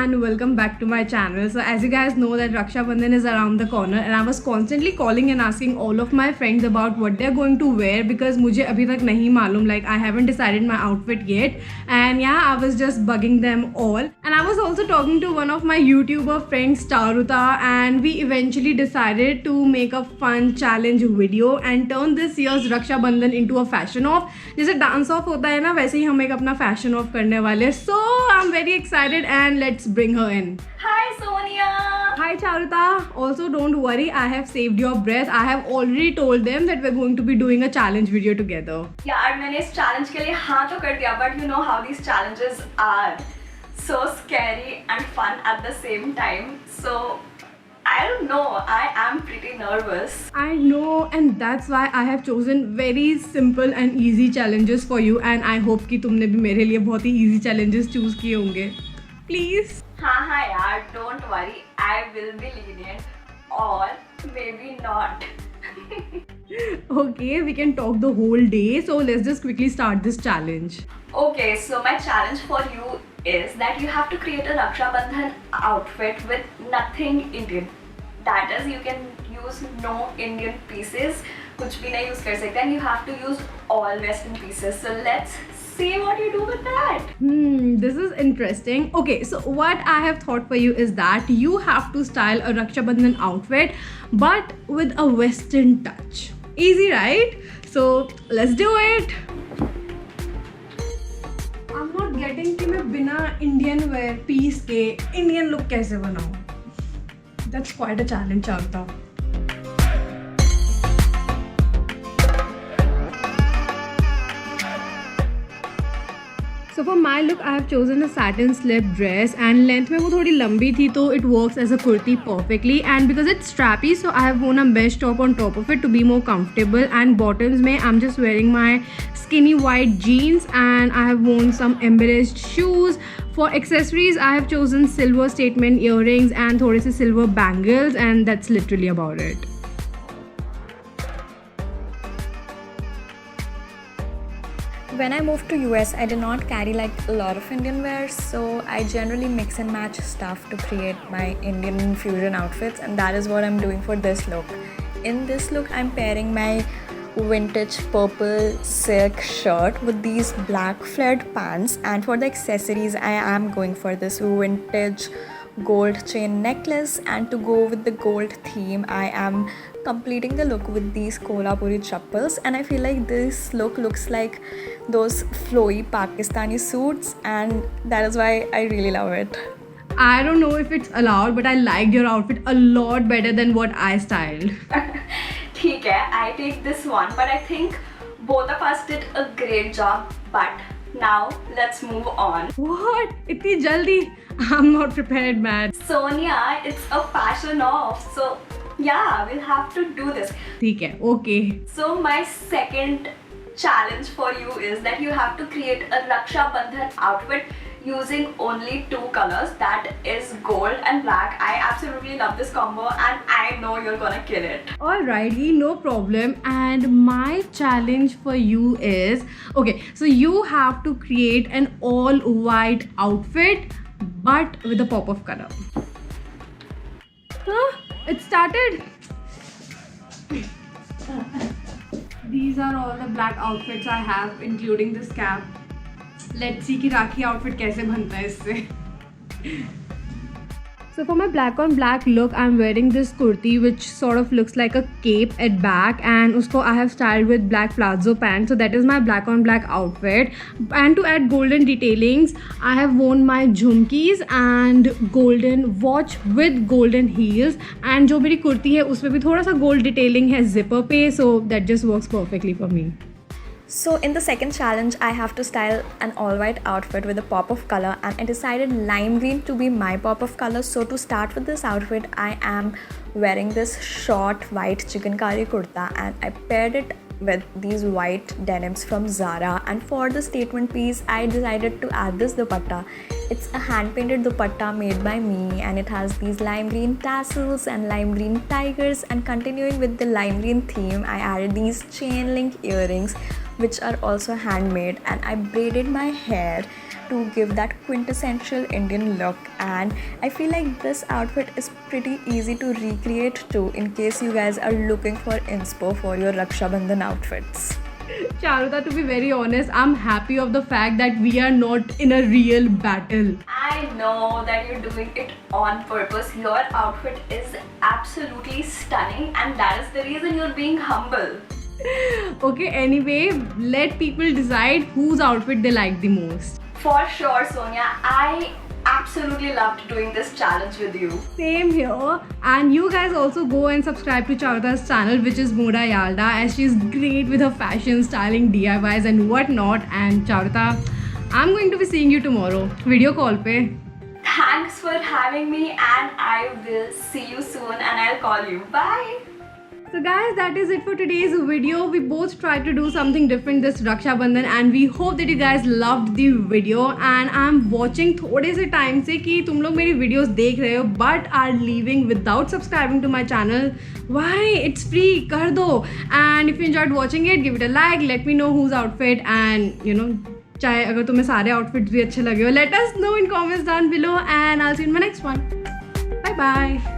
and welcome back to my channel. So as you guys know that Raksha Bandhan is around the corner and I was constantly calling and asking all of my friends about what they're going to wear because मुझे अभी तक नहीं मालूम, like I haven't decided my outfit yet, and yeah, I was just bugging them all. And I was also talking to one of my YouTuber friends Charuta, and we eventually decided to make a fun challenge video and turn this year's Raksha Bandhan into a fashion off. जैसे dance of होता है ना, वैसे ही हम एक अपना fashion of करने वाले. So I'm very excited and let's bring her in. Hi Sonia. Hi Charuta. Also don't worry, I have saved your breath. I have already told them that we're going to be doing a challenge video together. यार मैंने इस challenge के लिए हाँ तो कर दिया, but you know how these challenges are so scary and fun at the same time. So I don't know, I am pretty nervous. I know, and that's why I have chosen very simple and easy challenges for you, and I hope कि तुमने भी मेरे लिए बहुत ही easy challenges choose किए होंगे. Please. हाँ यार, don't worry, I will be lenient or maybe not. Okay, we can talk the whole day, so let's just quickly start this challenge. Okay, so my challenge for you is that you have to create a Raksha Bandhan outfit with nothing Indian. That is, you can use no Indian pieces, कुछ भी नहीं use कर सकते, and you have to use all Western pieces. So let's see what you do with that. This is interesting. Okay, so what I have thought for you is that you have to style a Raksha Bandhan outfit but with a Western touch. Easy, right? So let's do it. I'm not getting कि मैं बिना Indian wear piece के Indian look कैसे बनाऊँ. That's quite a challenge, Charta. So for my look, I have chosen a satin slip dress, and length में वो थोड़ी लंबी थी, तो it works as a kurti perfectly. And because it's strappy, so I have worn a mesh top on top of it to be more comfortable. And bottoms में I'm just wearing my skinny white jeans, and I have worn some embellished shoes. For accessories, I have chosen silver statement earrings and थोड़े से silver bangles, and that's literally about it. When I moved to US, I did not carry like a lot of Indian wear, so I generally mix and match stuff to create my Indian fusion outfits, and that is what I'm doing for this look. In this look, I'm pairing my vintage purple silk shirt with these black flared pants, and for the accessories, I am going for this vintage gold chain necklace, and to go with the gold theme, I am completing the look with these Kolhapuri chappals, and I feel like this look looks like those flowy Pakistani suits, and that is why I really love it. I don't know if it's allowed, but I liked your outfit a lot better than what I styled. ठीक है, I take this one, but I think both of us did a great job. But now let's move on. What? इतनी जल्दी? I'm not prepared, man. Sonia, it's a fashion off, so yeah, we'll have to do this. ठीक है, okay. So my second challenge for you is that you have to create a Raksha Bandhan outfit using only two colors, that is gold and black. I absolutely love this combo and I know you're gonna kill it. Alrighty, no problem. And my challenge for you is, okay, so you have to create an all white outfit but with a pop of color. Huh? It started. These are all the black outfits I have, including this cap. Let's see कि राखी outfit कैसे बनता है इससे. So for my black on black look, I'm wearing this kurti which sort of looks like a cape at back, and usko I have styled with black palazzo pants. So that is my black on black outfit. And to add golden detailings, I have worn my jhumkis and golden watch with golden heels. And जो मेरी kurti है उसमें भी थोड़ा सा gold detailing है zipper पे, so that just works perfectly for me. So in the second challenge, I have to style an all-white outfit with a pop of color, and I decided lime green to be my pop of color. So to start with this outfit, I am wearing this short white chikankari kurta, and I paired it with these white denims from Zara. And for the statement piece, I decided to add this dupatta. It's a hand-painted dupatta made by me, and it has these lime green tassels and lime green tigers. And continuing with the lime green theme, I added these chain link earrings which are also handmade, and I braided my hair to give that quintessential Indian look. And I feel like this outfit is pretty easy to recreate too, in case you guys are looking for inspo for your Raksha Bandhan outfits. Charuta, to be very honest, I'm happy of the fact that we are not in a real battle. I know that you're doing it on purpose. Your outfit is absolutely stunning, and that is the reason you're being humble. Okay, anyway, let people decide whose outfit they like the most. For sure, Sonia, I absolutely loved doing this challenge with you. Same here. And you guys also go and subscribe to Charuta's channel, which is Moda Yalda, as she's great with her fashion, styling, DIYs and whatnot. And Charuta, I'm going to be seeing you tomorrow. Video call pe. Thanks for having me, and I will see you soon, and I'll call you. Bye. So guys, that is it for today's video. We both tried to do something different this Raksha Bandhan, and we hope that you guys loved the video. And I'm watching थोड़े से time से कि तुम लोग मेरी videos देख रहे हो but are leaving without subscribing to my channel. Why? It's free. कर दो. And if you enjoyed watching it, give it a like. Let me know whose outfit, and you know, चाहे अगर तुम्हें सारे outfits भी अच्छे लगे हो, let us know in comments down below, and I'll see you in my next one. Bye bye.